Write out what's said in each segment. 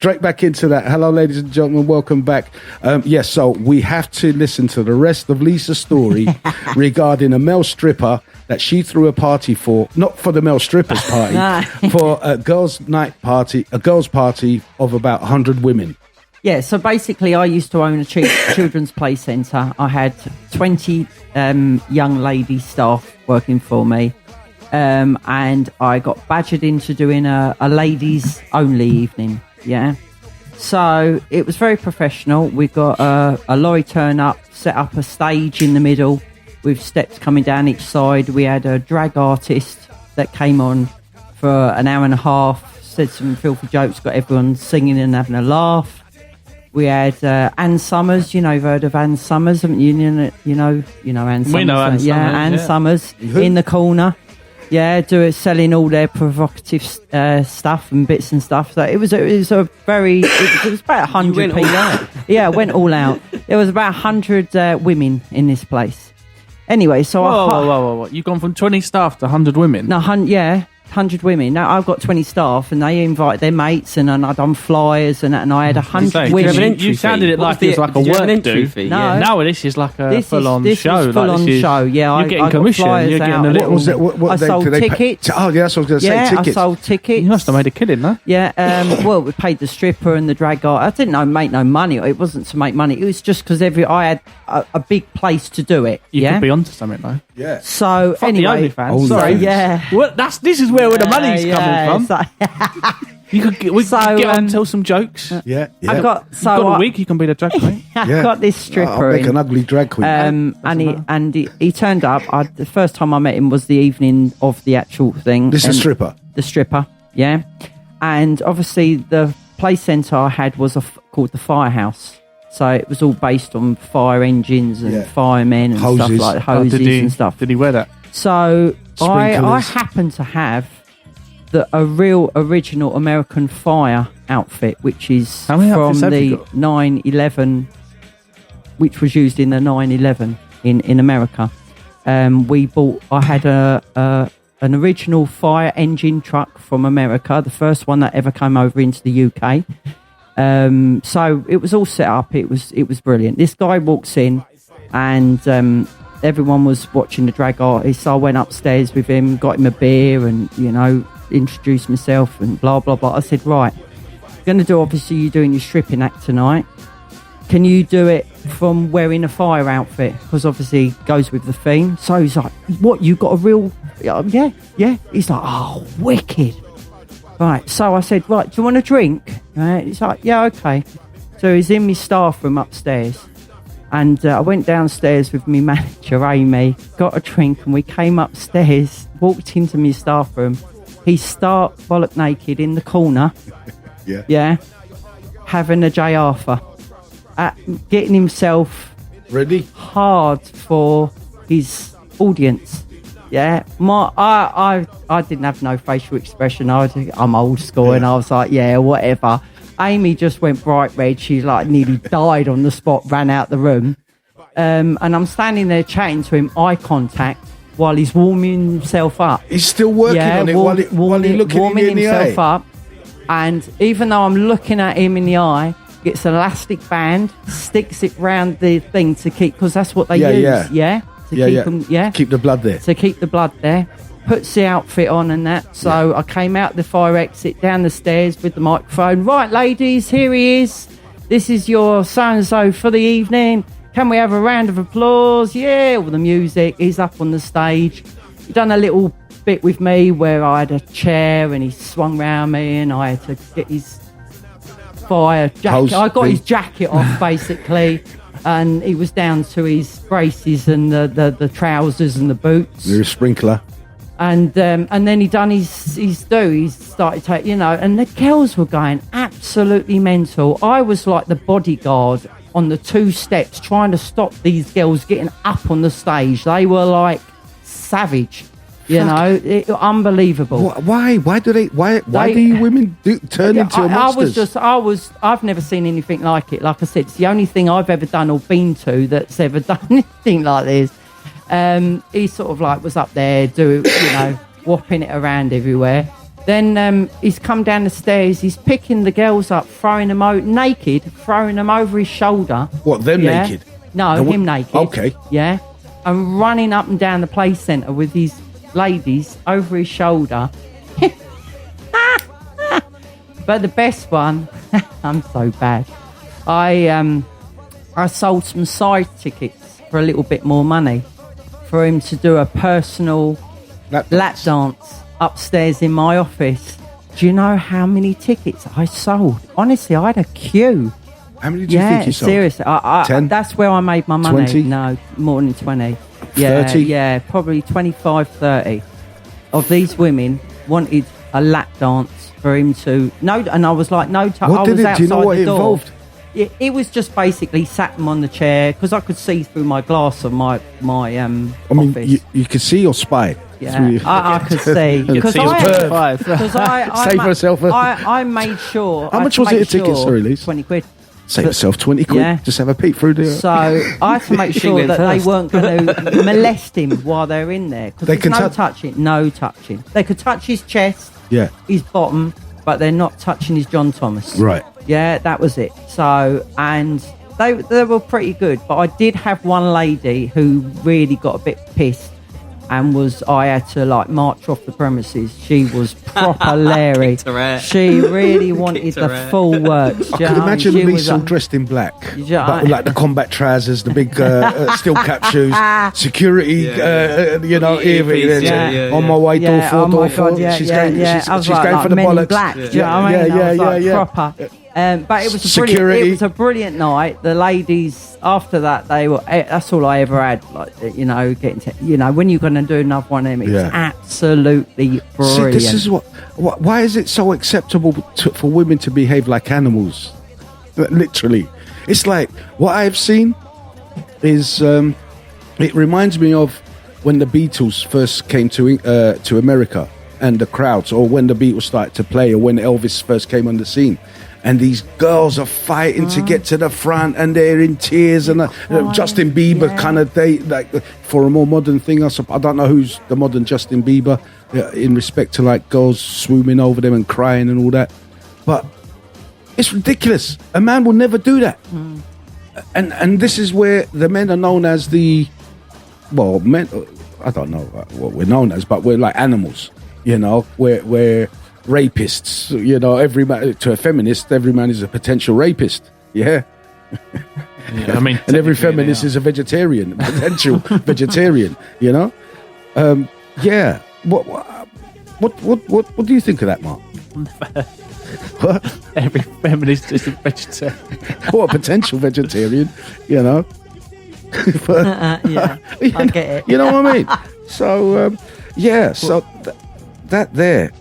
straight back into that. Hello, ladies and gentlemen. Welcome back. Yes, so we have to listen to the rest of Lisa's story regarding a male stripper that she threw a party for, not for the male strippers party, for a girls' night party, a girls' party of about 100 women. Yeah, so basically I used to own a children's play centre. I had 20 young lady staff working for me. And I got badgered into doing a ladies only evening. Yeah. So it was very professional. We got a lorry turn up, set up a stage in the middle with steps coming down each side. We had a drag artist that came on for an hour and a half, said some filthy jokes, got everyone singing and having a laugh. We had Ann Summers, you've heard of Ann Summers, haven't you? You know Ann Summers. We know Ann Summers. Yeah, Ann Summers in the corner. Yeah, selling all their provocative stuff and bits and stuff. So it was a very. It was about 100 went people. all out. Yeah, went all out. There was about 100 women in this place. Anyway, so whoa! You've gone from 20 staff to 100 women. No, 100 women. Now I've got 20 staff, and they invite their mates, and I done flyers, and I had 100 women. You sounded it like it was like a work do. No, no, this is like a full-on show. This full-on show. Yeah, you're getting commission. You're getting a little. What was it? What I sold tickets. Oh, yeah, that's what I was going to say. Tickets. I sold tickets. You must have made a killing, no? Yeah. Well, we paid the stripper and the drag guy. I didn't make no money. It wasn't to make money. It was just because I had a big place to do it. You could be onto something though. Yeah. So anyway, sorry. Yeah. Well, this is where the money's coming from. So, we could get on and tell some jokes. Yeah. I got You've got a week. You can be the drag queen. I got this stripper. I'll make an ugly drag queen. And he turned up. The first time I met him was the evening of the actual thing. This is a stripper. The stripper, yeah. And obviously the play centre I had was called the Firehouse. So it was all based on fire engines and firemen and hoses. Stuff like hoses and stuff. Did he wear that? So I happen to have a real original American fire outfit, which is from the 9/11, which was used in the 9/11 in America. I had an original fire engine truck from America, the first one that ever came over into the UK. So it was all set up. It was brilliant. This guy walks in, and everyone was watching the drag artist. So I went upstairs with him, got him a beer, and introduced myself and blah blah blah. I said, right, going to do, obviously you're doing your stripping act tonight. Can you do it from wearing a fire outfit? Because obviously it goes with the theme. So he's like, what, you got a real... Yeah. He's like, oh, wicked. Right, so I said, right, do you want a drink? Right, he's like, yeah, okay. So he's in my staff room upstairs. And I went downstairs with my manager, Amy, got a drink, and we came upstairs, walked into my staff room. He's stark bollock naked in the corner. Yeah. Having a J. Arthur. Getting himself ready hard for his audience. Yeah, I didn't have no facial expression. I'm old school, and I was like, yeah, whatever. Amy just went bright red. She like nearly died on the spot, ran out the room, and I'm standing there chatting to him, eye contact, while he's warming himself up. He's still working on it while he's looking warming in the himself eye. up, and even though I'm looking at him in the eye, gets an elastic band, sticks it round the thing to keep, because that's what they use. Keep the blood there. To keep the blood there. Puts the outfit on and that. So I came out the fire exit, down the stairs with the microphone. Right, ladies, here he is. This is your so-and-so for the evening. Can we have a round of applause? Yeah, all the music. He's up on the stage. He done a little bit with me where I had a chair and he swung round me and I had to get his fire jacket. I got his jacket off, basically. And he was down to his braces and the trousers and the boots. You're a sprinkler. And then he done his do. He started taking, and the girls were going absolutely mental. I was like the bodyguard on the 2 steps trying to stop these girls getting up on the stage. They were like savage, unbelievable. Why do you women turn into monsters? I've never seen anything like it. Like I said, it's the only thing I've ever done or been to that's ever done anything like this. He sort of like was up there whopping it around everywhere. Then he's come down the stairs. He's picking the girls up, throwing them out naked, throwing them over his shoulder. What, them naked? No, him naked. Okay. Yeah. And running up and down the play centre with these ladies over his shoulder. But the best one, I'm so bad. I sold some side tickets for a little bit more money for him to do a personal lap dance upstairs in my office. Do you know how many tickets I sold? Honestly, I had a queue. How many do you think you sold? Seriously. 10? That's where I made my money. 20? No, more than 20. 30? Yeah, probably 25, 30 of these women wanted a lap dance for him to... No, and I was like, no... What did it... Do you know what it involved? It was just basically sat them on the chair because I could see through my glass of my office. You could see your spy. Yeah, I could see because I made sure. How much was it a ticket? Sorry, Lise. 20 quid. Save yourself 20 quid. Yeah. Just have a peek through there. So I had to make sure that they weren't going to molest him while they're in there because there's no touching. No touching. They could touch his chest, his bottom, but they're not touching his John Thomas. Right. Yeah, that was it. So, and they were pretty good. But I did have one lady who really got a bit pissed and I had to like march off the premises. She was proper Larry. She really wanted the full works. I could imagine Lisa dressed in black. But with like the combat trousers, the big steel cap shoes, security, earrings. On my way, door four. She's going for the bollocks. Black. Do you know what I mean? Proper. But it was a brilliant night. The ladies after that, that's all I ever had. Like getting to, when you're going to do another one of them, it's absolutely brilliant. See, this is why is it so acceptable for women to behave like animals? Literally, it's like what I've seen is it reminds me of when the Beatles first came to America and the crowds, or when the Beatles started to play, or when Elvis first came on the scene. And these girls are fighting to get to the front, and they're in tears. And Justin Bieber kind of for a more modern thing. I don't know who's the modern Justin Bieber in respect to like girls swooming over them and crying and all that. But it's ridiculous. A man will never do that. And this is where the men are known as men. I don't know what we're known as, but we're like animals. We're rapists, every man, to a feminist, every man is a potential rapist. I mean, and every feminist is a vegetarian, potential vegetarian. What do you think of that, Mark? What? Every feminist is a vegetarian. Or a potential vegetarian, but, I get it. You know what I mean? So that there.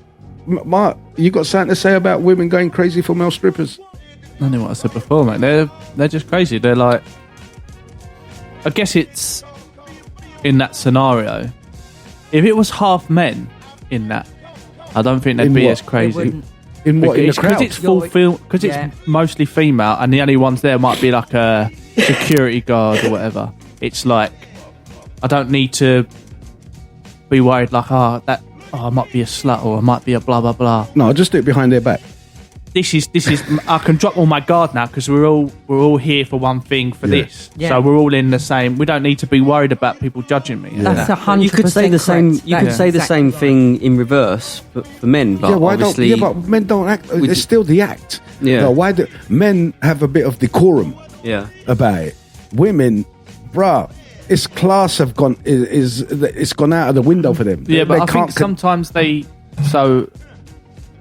Mark, you got something to say about women going crazy for male strippers? I know what I said before, mate. They're just crazy. They're like, I guess it's in that scenario. If it was half men in that, I don't think they'd be as crazy. In what? In the crowd? Because it's mostly female, and the only ones there might be like a security guard or whatever. It's like, I don't need to be worried like, I might be a slut or I might be a blah blah blah. No, I'll just do it behind their back. This is. I can drop all my guard now because we're all here for one thing for this. Yeah. So we're all in the same. We don't need to be worried about people judging me. That's 100%. You could say the same. You could say the same thing in reverse for men. But obviously, but men don't act. It's still the act. Yeah. No, why do men have a bit of decorum? Yeah. About it. Women, bruh. Its class have gone it's gone out of the window for them. Yeah, but I think sometimes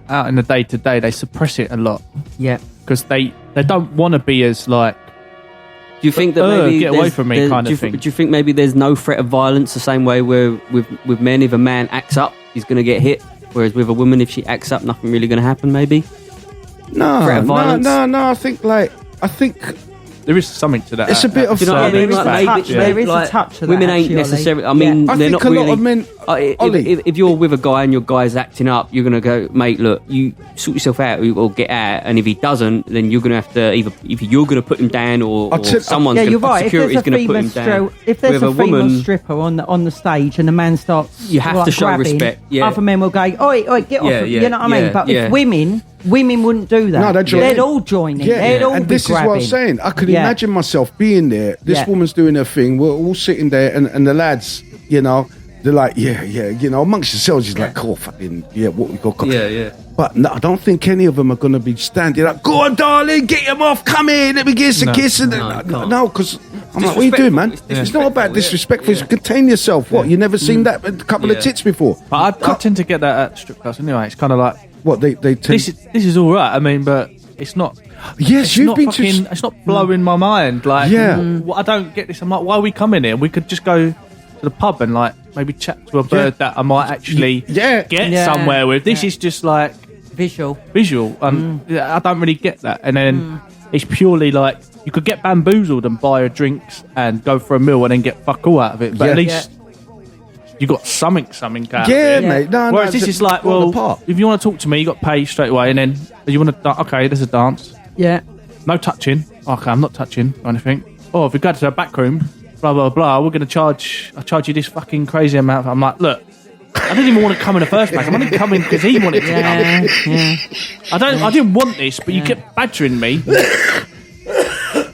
out in the day to day they suppress it a lot. Yeah, because they don't want to be as like. Do you think that maybe get away from me kind of thing? Do you think maybe there's no threat of violence the same way where with men, if a man acts up, he's going to get hit, whereas with a woman, if she acts up, nothing really going to happen? Maybe. No. I think there is something to that. It's a bit of. Do you know what I mean? There is a touch of that. Women ain't necessarily. I mean, I they're think not a really. lot of men. If you're with a guy and your guy's acting up, you're gonna go, mate. Look, you sort yourself out or get out. And if he doesn't, then you're gonna have to either you're gonna put him down or someone's you're gonna right. security's gonna put him down. If there's a female stripper on the stage and the man starts, you have to show grabbing, respect. Yeah. Other men will go, oi, get off! You know what I mean? But if women wouldn't do that. No, they'd all join in. They'd all and be this grabbing. is what I'm saying. I could imagine myself being there. This woman's doing her thing. We're all sitting there, and the lads, you know, they're like, you know, amongst yourselves, you're like, cool, fucking, what we got. But no, I don't think any of them are going to be standing like, go on, darling, get him off, come here, let me give us a kiss. No, because I'm like, what are you doing, man? It's not about disrespectful. It's contain yourself. What? You never seen that a couple of tits before? But I tend to get that at strip clubs anyway. It's kind of like, what they tend. This is all right. I mean, but it's not. Yes, you've been to. It's not blowing my mind. Like, I don't get this. I'm like, why are we coming here? We could just go to the pub and like maybe chat to a bird that I might actually get somewhere with. This is just like visual. I don't really get that. And then it's purely like you could get bamboozled and buy her drinks and go for a meal and then get fuck all out of it. But at least you got something out of it. Mate. Whereas this is like, well, if you want to talk to me, you got to pay straight away. And then you want to, okay, there's a dance. Yeah. No touching. Okay, I'm not touching or anything. Oh, if we go to the back room, blah, blah, blah, we're going to I'll charge you this fucking crazy amount. I'm like, look, I didn't even want to come in the first place. I'm only coming because he wanted to come. I didn't want this, but you kept badgering me.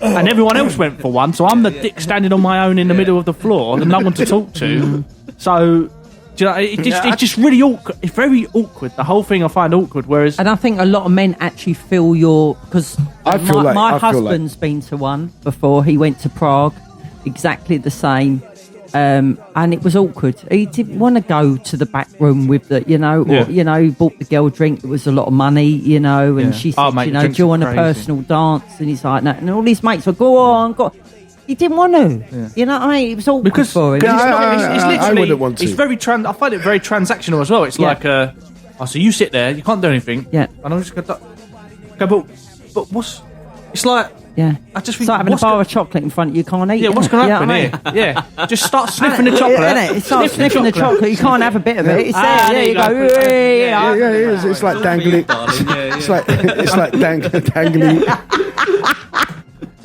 And everyone else went for one, so I'm the dick standing on my own in the middle of the floor and no one to talk to. So, do you know, it's just really awkward. It's very awkward. The whole thing I find awkward, whereas... And I think a lot of men actually feel because my husband's been to one before. He went to Prague, exactly the same. And it was awkward. He didn't want to go to the back room with the, he bought the girl a drink. It was a lot of money, and she said, mate, do you want a personal dance? And he's like, no. And all his mates were, go on. He didn't want to. You know what I mean? It was awkward for him. It's literally, I wouldn't want to. It's very I find it very transactional as well. It's like, so you sit there, you can't do anything. Yeah. And I'm just going to go, but what's... It's like... Yeah, I just think it's like having a bar of chocolate in front of you, can't eat. Yeah, what's going to happen here? Yeah, just start sniffing the chocolate. Start sniffing the chocolate. You can't have a bit of it. It's there. There you go. Yeah. It's like dangling. It's like dangling.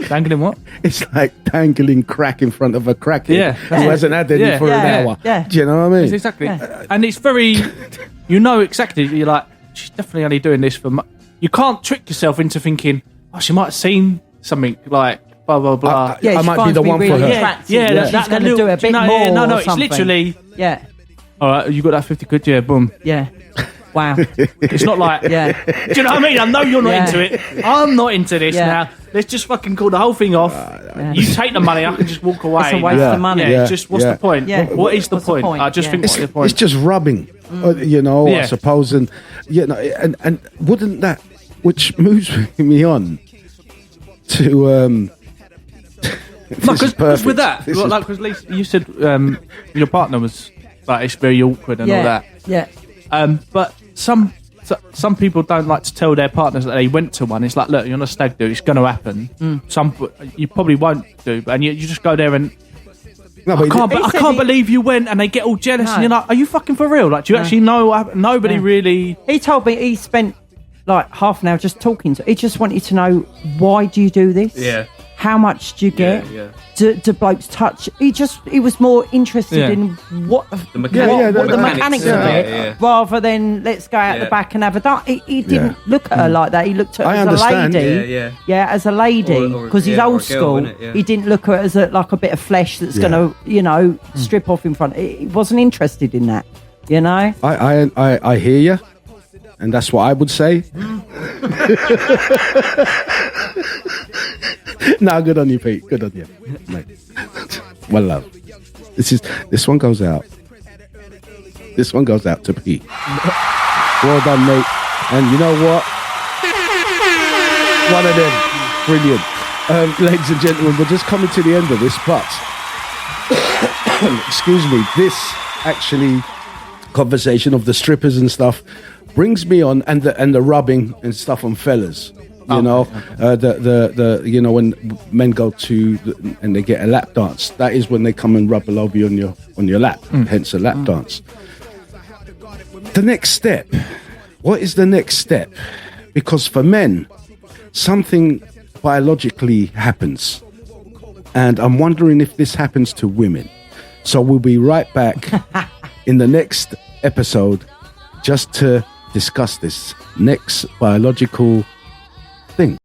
Dangling what? It's like dangling crack in front of a crackhead who hasn't had any for an hour. Yeah. Do you know what I mean? Exactly. And it's very, exactly. You're like, she's definitely only doing this for. You can't trick yourself into thinking, oh, she might have seen something like blah blah blah. I might be the one for her. Yeah, she's going to do a bit more. No, it's literally. Yeah. All right, you got that 50 quid? Yeah, boom. Yeah. Wow. It's not like. Do you know what I mean? I know you're not into it. I'm not into this now. Let's just fucking call the whole thing off. You take the money, I can just walk away. It's a waste of money. Yeah, just what's the point? Yeah. What is the point? I just think what's the point? It's just rubbing, I suppose, and and wouldn't that, which moves me on to because with that, because Lisa, you said your partner was like it's very awkward and all that. Yeah. But some people don't like to tell their partners that they went to one. It's like, look, you're on a stag do. It's going to happen. Some you probably won't do, and you just go there and. No, I can't believe you went, and they get all jealous, and you're like, are you fucking for real? Like, do you actually know? Nobody really. He told me he spent like half an hour just talking to. He just wanted to know, why do you do this? Yeah. How much do you get? Do blokes touch? He was more interested in what the mechanics of it, rather than let's go out the back and have a dance. He didn't look at her like that. He looked at her as a lady. As a lady, because he's old school. He didn't look at her as like a bit of flesh that's going to, strip off in front. He wasn't interested in that. I hear you. And that's what I would say. No, good on you, Pete. Good on you, mate. Well, love. This one goes out. This one goes out to Pete. Well done, mate. And you know what? One of them. Brilliant. Ladies and gentlemen, we're just coming to the end of this, but excuse me, this actually conversation of the strippers and stuff brings me on, and the rubbing and stuff on fellas, You know, the you know, when men go and they get a lap dance, that is when they come and rub all over you on your lap. Hence a lap dance. The next step. What is the next step? Because for men, something biologically happens, and I'm wondering if this happens to women. So we'll be right back in the next episode just to discuss this next biological thing.